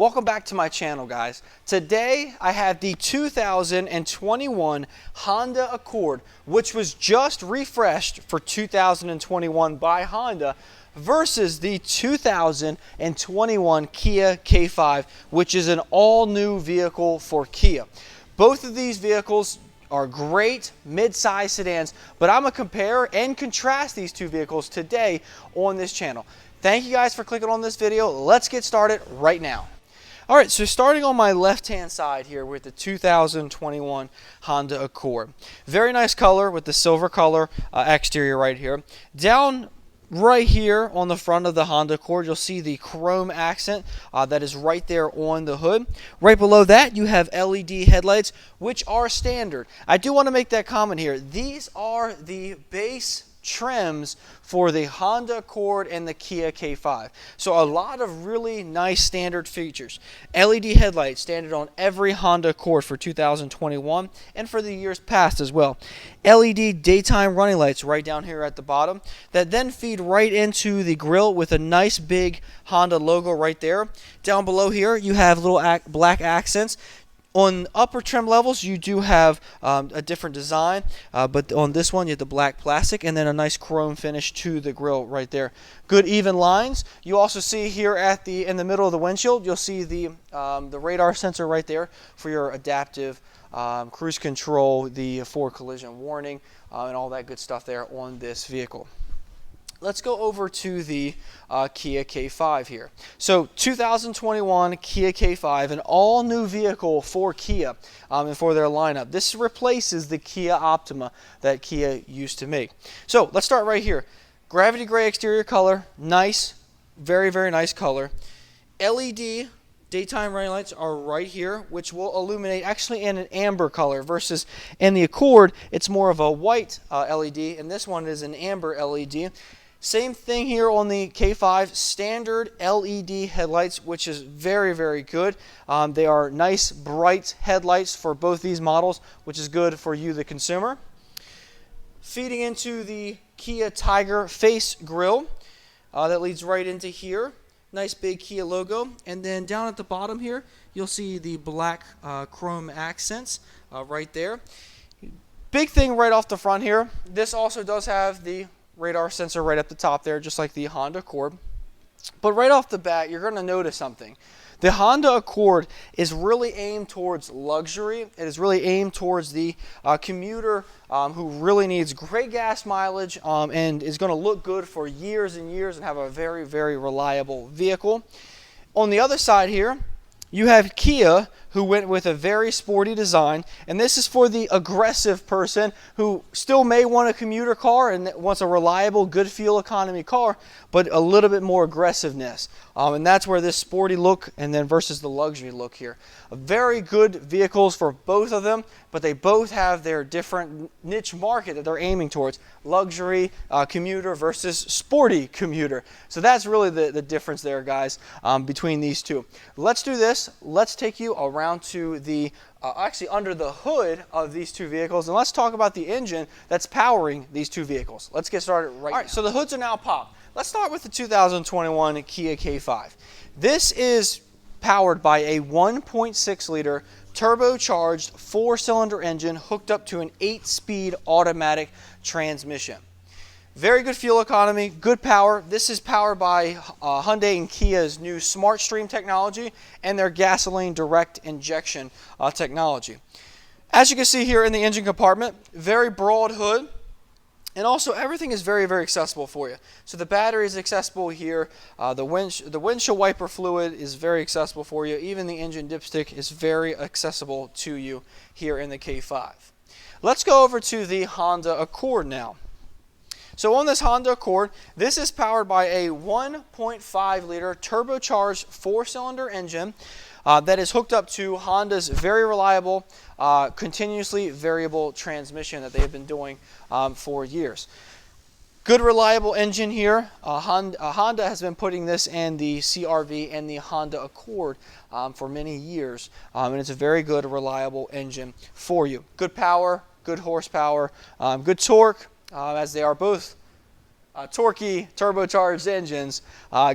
Welcome back to my channel, guys. Today I have the 2021 Honda Accord, which was just refreshed for 2021 by Honda, versus the 2021 Kia K5, which is an all-new vehicle for Kia. Both of these vehicles are great mid-size sedans, but I'm going to compare and contrast these two vehicles today on this channel. Thank you guys for clicking on this video. Let's get started right now. All right, so starting on my left-hand side here with the 2021 Honda Accord. Very nice color with the silver color exterior right here. Down right here on the front of the Honda Accord, you'll see the chrome accent that is right there on the hood. Right below that, you have LED headlights, which are standard. I do want to make that comment here. These are the base trims for the Honda Accord and the Kia K5. So a lot of really nice standard features. LED headlights standard on every Honda Accord for 2021 and for the years past as well. LED daytime running lights right down here at the bottom that then feed right into the grille with a nice big Honda logo right there. Down below here you have little black accents. On upper trim levels, you do have a different design, but on this one, you have the black plastic and then a nice chrome finish to the grille right there. Good even lines. You also see here in the middle of the windshield, you'll see the radar sensor right there for your adaptive cruise control, the forward collision warning, and all that good stuff there on this vehicle. Let's go over to the Kia K5 here. So 2021 Kia K5, an all new vehicle for Kia and for their lineup. This replaces the Kia Optima that Kia used to make. So let's start right here. Gravity gray exterior color, nice, very, very nice color. LED daytime running lights are right here, which will illuminate actually in an amber color, versus in the Accord, it's more of a white LED, and this one is an amber LED. Same thing here on the K5, standard LED headlights, which is very, very good. They are nice, bright headlights for both these models, which is good for you, the consumer. Feeding into the Kia Tiger face grille that leads right into here. Nice big Kia logo. And then down at the bottom here, you'll see the black chrome accents right there. Big thing right off the front here, this also does have the radar sensor right at the top there, just like the Honda Accord. But right off the bat, you're going to notice something. The Honda Accord is really aimed towards luxury. It is really aimed towards the commuter who really needs great gas mileage and is going to look good for years and years and have a very, very reliable vehicle. On the other side here, you have Kia, who went with a very sporty design, and this is for the aggressive person who still may want a commuter car and wants a reliable, good fuel economy car, but a little bit more aggressiveness. And that's where this sporty look and then versus the luxury look here. Very good vehicles for both of them, but they both have their different niche market that they're aiming towards. Luxury commuter versus sporty commuter. So that's really the difference there, guys, between these two. Let's do this. Let's take you around to the actually under the hood of these two vehicles, and let's talk about the engine that's powering these two vehicles. Let's get started right now. All right, so the hoods are now popped. Let's start with the 2021 Kia K5. This is powered by a 1.6 liter turbocharged 4-cylinder engine hooked up to an 8-speed automatic transmission. Very good fuel economy, good power. This is powered by Hyundai and Kia's new SmartStream technology and their gasoline direct injection technology. As you can see here in the engine compartment, very broad hood, and also everything is very, very accessible for you. So the battery is accessible here, the windshield wiper fluid is very accessible for you, even the engine dipstick is very accessible to you here in the K5. Let's go over to the Honda Accord now. So on this Honda Accord, this is powered by a 1.5 liter turbocharged 4-cylinder engine that is hooked up to Honda's very reliable, continuously variable transmission that they have been doing for years. Good reliable engine here. Honda has been putting this in the CR-V and the Honda Accord for many years, and it's a very good reliable engine for you. Good power, good horsepower, good torque. As they are both torquey turbocharged engines,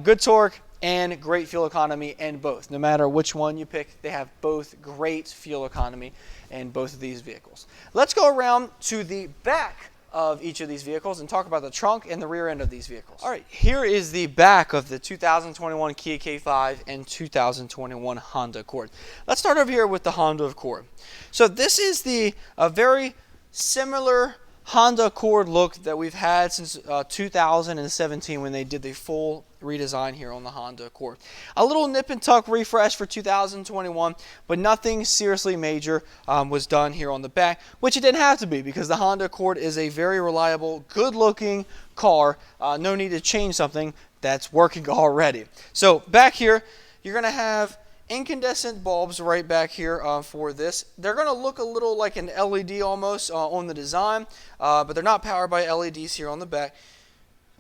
good torque, and great fuel economy in both. No matter which one you pick, they have both great fuel economy in both of these vehicles. Let's go around to the back of each of these vehicles and talk about the trunk and the rear end of these vehicles. All right, here is the back of the 2021 Kia K5 and 2021 Honda Accord. Let's start over here with the Honda Accord. So this is the very similar Honda Accord look that we've had since 2017 when they did the full redesign here on the Honda Accord. A little nip and tuck refresh for 2021, but nothing seriously major was done here on the back, which it didn't have to be because the Honda Accord is a very reliable, good-looking car. No need to change something that's working already. So back here, you're going to have incandescent bulbs right back here for this. They're going to look a little like an LED almost on the design, but they're not powered by LEDs here on the back.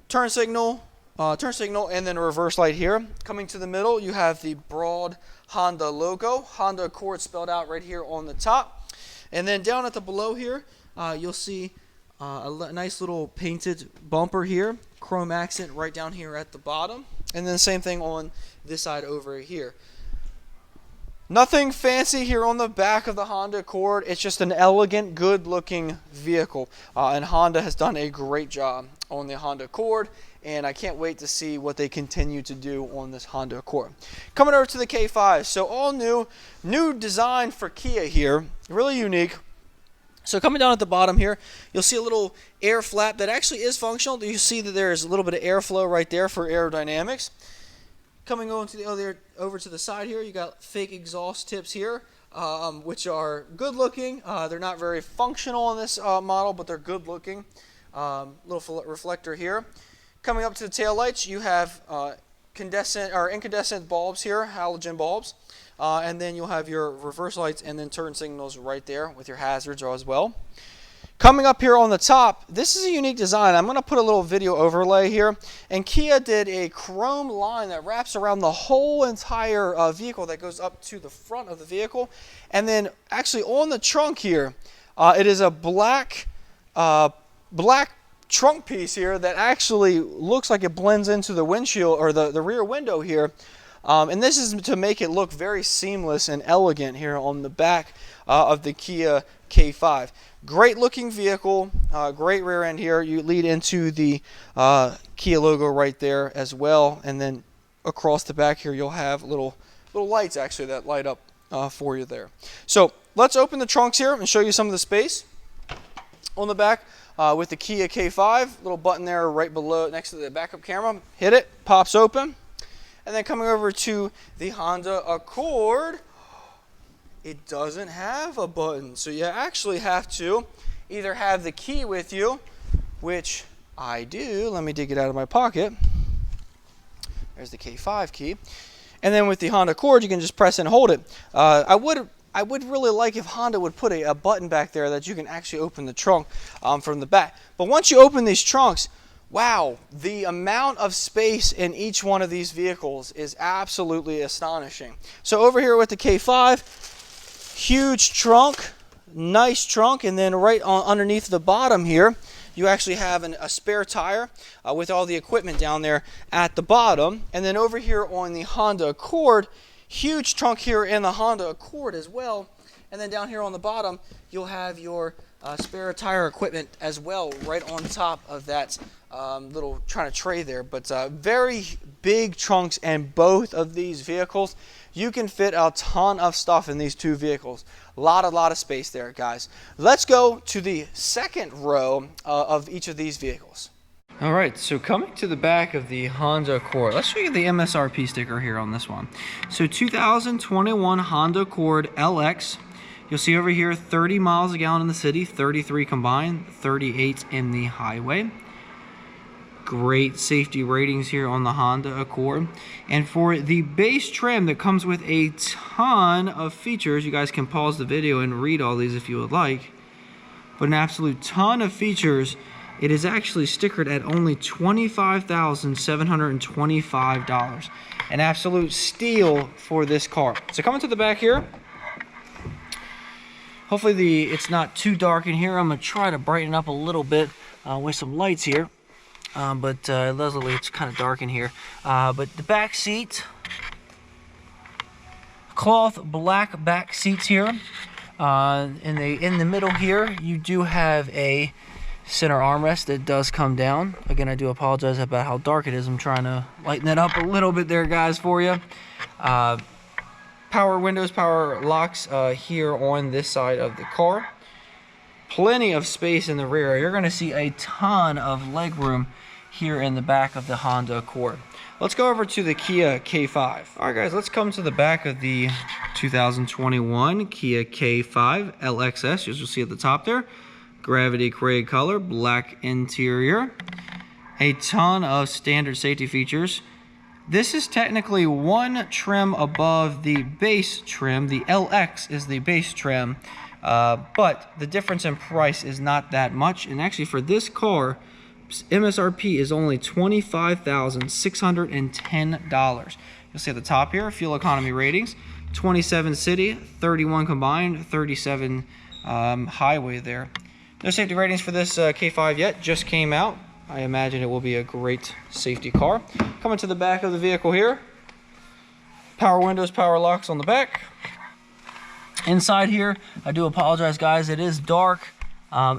Turn signal, and then a reverse light here. Coming to the middle, you have the broad Honda logo, Honda Accord spelled out right here on the top. And then down at the below here, you'll see a nice little painted bumper here, chrome accent right down here at the bottom. And then same thing on this side over here. Nothing fancy here on the back of the Honda Accord. It's just an elegant, good-looking vehicle. And Honda has done a great job on the Honda Accord, and I can't wait to see what they continue to do on this Honda Accord. Coming over to the K5. So all new design for Kia here. Really unique. So coming down at the bottom here, you'll see a little air flap that actually is functional. You see that there's a little bit of airflow right there for aerodynamics. Coming over to the side here, you got fake exhaust tips here, which are good looking. They're not very functional on this model, but they're good looking. Little reflector here. Coming up to the taillights, you have incandescent bulbs here, halogen bulbs, and then you'll have your reverse lights and then turn signals right there with your hazards as well. Coming up here on the top, this is a unique design. I'm going to put a little video overlay here. And Kia did a chrome line that wraps around the whole entire vehicle that goes up to the front of the vehicle. And then actually on the trunk here, it is a black trunk piece here that actually looks like it blends into the windshield or the rear window here. And this is to make it look very seamless and elegant here on the back of the Kia K5. Great looking vehicle, great rear end here. You lead into the Kia logo right there as well, and then across the back here you'll have little lights actually that light up for you there. So let's open the trunks here and show you some of the space on the back with the Kia K5. Little button there right below next to the backup camera. Hit it, pops open, and then coming over to the Honda Accord. It doesn't have a button, so you actually have to either have the key with you, which I do. Let me dig it out of my pocket. There's the K5 key. And then with the Honda Accord, you can just press and hold it. I would really like if Honda would put a button back there that you can actually open the trunk from the back. But once you open these trunks, wow, the amount of space in each one of these vehicles is absolutely astonishing. So over here with the K5, huge trunk, nice trunk, and then right underneath the bottom here, you actually have a spare tire with all the equipment down there at the bottom. And then over here on the Honda Accord, huge trunk here in the Honda Accord as well. And then down here on the bottom, you'll have your spare tire equipment as well right on top of that little trying to tray there. But very big trunks in both of these vehicles. You can fit a ton of stuff in these two vehicles. A lot of space there, guys. Let's go to the second row of each of these vehicles. All right, so coming to the back of the Honda Accord, let's show you the MSRP sticker here on this one. So 2021 Honda Accord LX. You'll see over here 30 miles a gallon in the city, 33 combined, 38 in the highway. Great safety ratings here on the Honda Accord. And for the base trim that comes with a ton of features, you guys can pause the video and read all these if you would like, but an absolute ton of features. It is actually stickered at only $25,725. An absolute steal for this car. So coming to the back here, hopefully it's not too dark in here. I'm going to try to brighten up a little bit with some lights here. but it does look like it's kind of dark in here. But the back seat, cloth black back seats here. In the middle here, you do have a center armrest that does come down. Again, I do apologize about how dark it is. I'm trying to lighten it up a little bit there, guys, for you. Power windows, power locks here on this side of the car. Plenty of space in the rear. You're going to see a ton of leg room here in the back of the Honda Accord. Let's go over to the Kia K5. All right, guys, let's come to the back of the 2021 Kia K5 LXS. As you'll see at the top there, gravity gray color, black interior, a ton of standard safety features. This is technically one trim above the base trim. The LX is the base trim, but the difference in price is not that much. And actually, for this car, MSRP is only $25,610. You'll see at the top here, fuel economy ratings, 27 city, 31 combined, 37 highway there. No safety ratings for this K5 yet, just came out. I imagine it will be a great safety car. Coming to the back of the vehicle here, power windows, power locks on the back. Inside here, I do apologize, guys, it is dark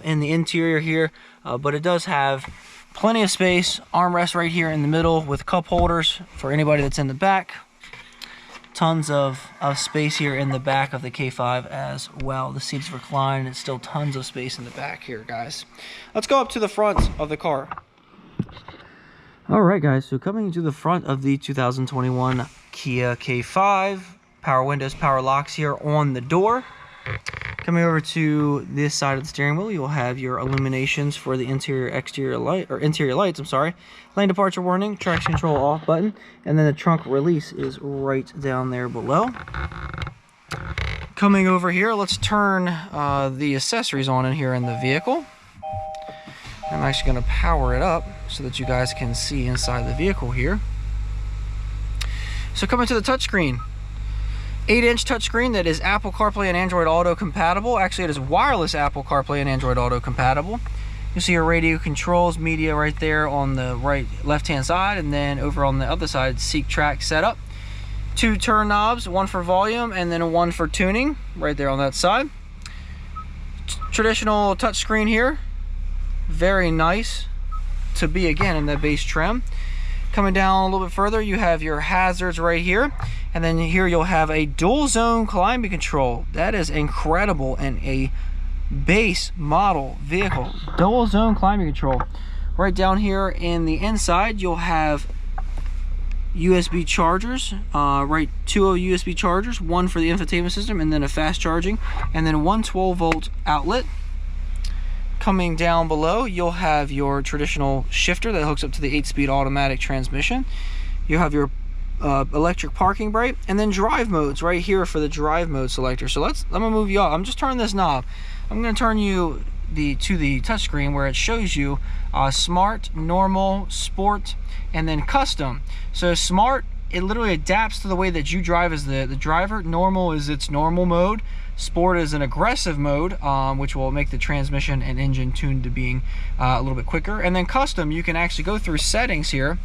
in the interior here, but it does have plenty of space. Armrest right here in the middle with cup holders for anybody that's in the back. Tons of space here in the back of the K5 as well. The seats recline, and it's still tons of space in the back here, guys. Let's go up to the front of the car. All right, guys, so coming to the front of the 2021 Kia K5, power windows, power locks here on the door. Coming over to this side of the steering wheel, you'll have your illuminations for the interior lights, I'm sorry. Lane departure warning, traction control off button, and then the trunk release is right down there below. Coming over here, let's turn the accessories on in here in the vehicle. I'm actually going to power it up so that you guys can see inside the vehicle here. So coming to the touchscreen. 8-inch touchscreen that is Apple CarPlay and Android Auto compatible. Actually, it is wireless Apple CarPlay and Android Auto compatible. You see your radio controls, media right there on the left-hand side, and then over on the other side, Seek Track setup. 2 turn knobs, one for volume and then one for tuning, right there on that side. Traditional touchscreen here, very nice to be again in that base trim. Coming down a little bit further, you have your hazards right here, and then here you'll have a dual zone climate control. That is incredible in a base model vehicle. Dual zone climate control. Right down here in the inside, you'll have USB chargers, 2 USB chargers, one for the infotainment system and then a fast charging, and then one 12-volt outlet. Coming down below, you'll have your traditional shifter that hooks up to the 8-speed automatic transmission. You have your electric parking brake, and then drive modes right here for the drive mode selector. So I'm gonna move you off. I'm just turning this knob. I'm gonna turn you to the touchscreen where it shows you smart, normal, sport, and then custom. So smart, it literally adapts to the way that you drive as the driver. Normal is its normal mode. Sport is an aggressive mode, which will make the transmission and engine tuned to being a little bit quicker. And then custom, you can actually go through settings here,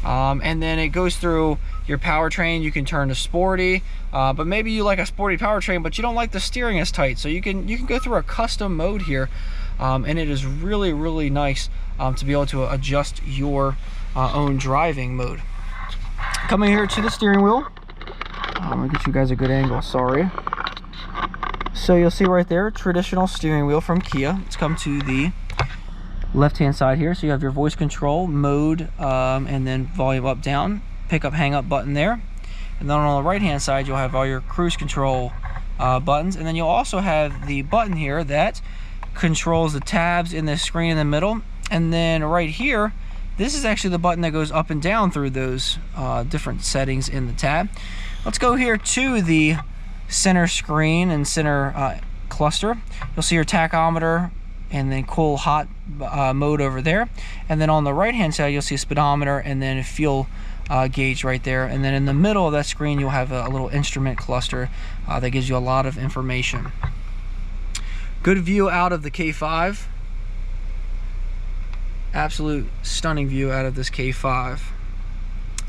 and then it goes through your powertrain. You can turn to sporty, but maybe you like a sporty powertrain, but you don't like the steering as tight. So you can go through a custom mode here, and it is really, really nice to be able to adjust your own driving mode. Coming here to the steering wheel, I'm gonna get you guys a good angle. Sorry. So you'll see right there, traditional steering wheel from Kia. Let's come to the left-hand side here. So you have your voice control, mode, and then volume up, down, pick up, hang up button there. And then on the right-hand side, you'll have all your cruise control buttons. And then you'll also have the button here that controls the tabs in the screen in the middle. And then right here, this is actually the button that goes up and down through those different settings in the tab. Let's go here to the center screen and center cluster. You'll see your tachometer and then cool hot mode over there, and then on the right hand side you'll see a speedometer and then a fuel gauge right there, and then in the middle of that screen you'll have a little instrument cluster that gives you a lot of information. Good view out of the K5. Absolute stunning view out of this K5.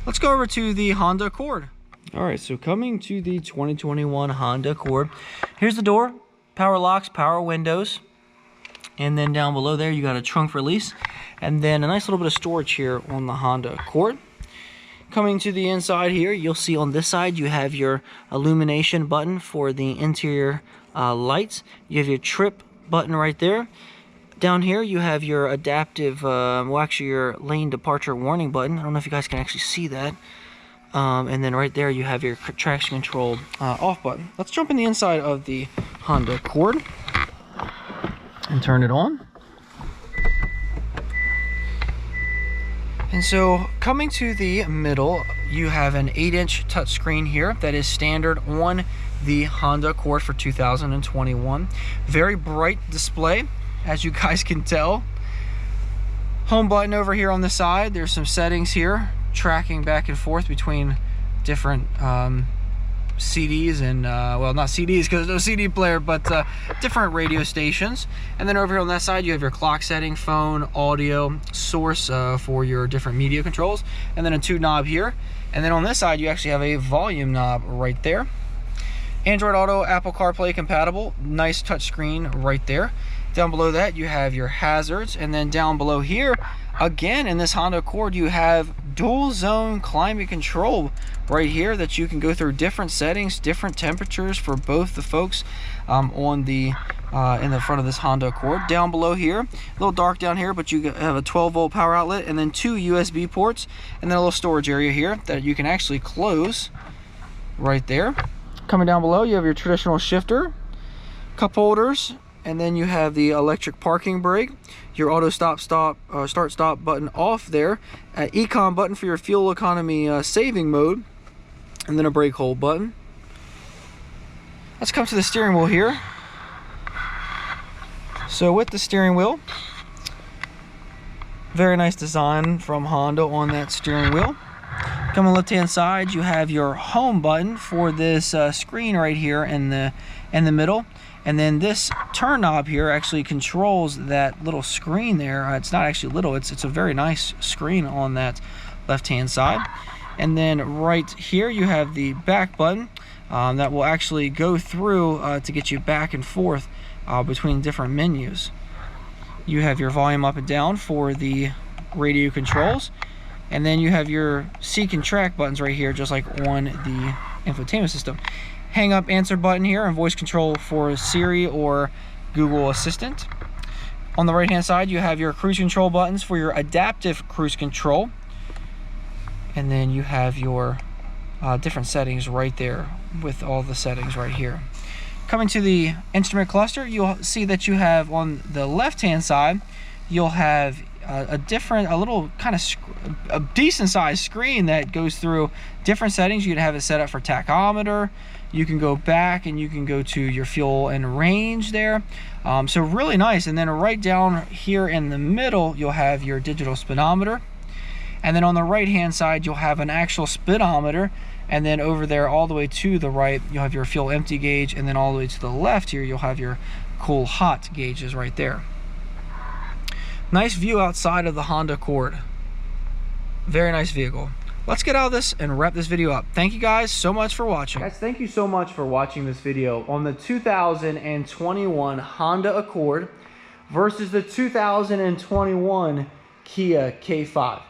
Let's go over to the Honda Accord. All right, so coming to the 2021 Honda Accord. Here's the door, power locks, power windows. And then down below there, you got a trunk release. And then a nice little bit of storage here on the Honda Accord. Coming to the inside here, you'll see on this side, you have your illumination button for the interior lights. You have your trip button right there. Down here, you have your adaptive, your lane departure warning button. I don't know if you guys can actually see that. And then right there, you have your traction control off button. Let's jump in the inside of the Honda Accord and turn it on. And so coming to the middle, you have an 8-inch touchscreen here that is standard on the Honda Accord for 2021. Very bright display, as you guys can tell. Home button over here on the side. There's some settings here, tracking back and forth between different CDs and, well, not CDs because there's no CD player, but different radio stations. And then over here on that side, you have your clock setting, phone, audio, source for your different media controls, and then a 2 knob here. And then on this side, you actually have a volume knob right there. Android Auto, Apple CarPlay compatible, nice touchscreen right there. Down below that, you have your hazards, and then down below here, again in this Honda Accord, you have dual zone climate control right here that you can go through different settings, different temperatures for both the folks on the in the front of this Honda Accord. Down below here, a little dark down here, but you have a 12-volt power outlet and then 2 USB ports, and then a little storage area here that you can actually close right there. Coming down below, you have your traditional shifter, cup holders, and then you have the electric parking brake, your auto start stop button off there, an econ button for your fuel economy saving mode, and then a brake hold button. Let's come to the steering wheel here. So with the steering wheel, very nice design from Honda on that steering wheel. Come on the left hand side, you have your home button for this screen right here in the middle. And then this turn knob here actually controls that little screen there. It's not actually little, it's a very nice screen on that left-hand side. And then right here you have the back button that will actually go through to get you back and forth between different menus. You have your volume up and down for the radio controls. And then you have your seek and track buttons right here, just like on the infotainment system. Hang up answer button here and voice control for Siri or Google Assistant. On the right hand side, you have your cruise control buttons for your adaptive cruise control. And then you have your different settings right there with all the settings right here. Coming to the instrument cluster, you'll see that you have on the left hand side, you'll have a little kind of a decent sized screen that goes through different settings. You can have it set up for tachometer. You can go back and you can go to your fuel and range there. So really nice. And then right down here in the middle, you'll have your digital speedometer. And then on the right hand side, you'll have an actual speedometer. And then over there all the way to the right, you'll have your fuel empty gauge. And then all the way to the left here, you'll have your cool hot gauges right there. Nice view outside of the Honda Accord. Very nice vehicle. Let's get out of this and wrap this video up. Thank you guys so much for watching. Guys, thank you so much for watching this video on the 2021 Honda Accord versus the 2021 Kia K5.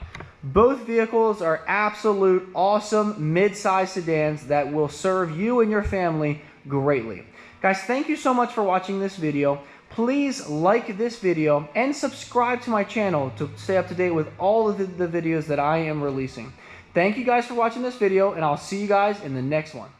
Both vehicles are absolute awesome mid-size sedans that will serve you and your family greatly. Guys, thank you so much for watching this video. Please like this video and subscribe to my channel to stay up to date with all of the videos that I am releasing. Thank you guys for watching this video, and I'll see you guys in the next one.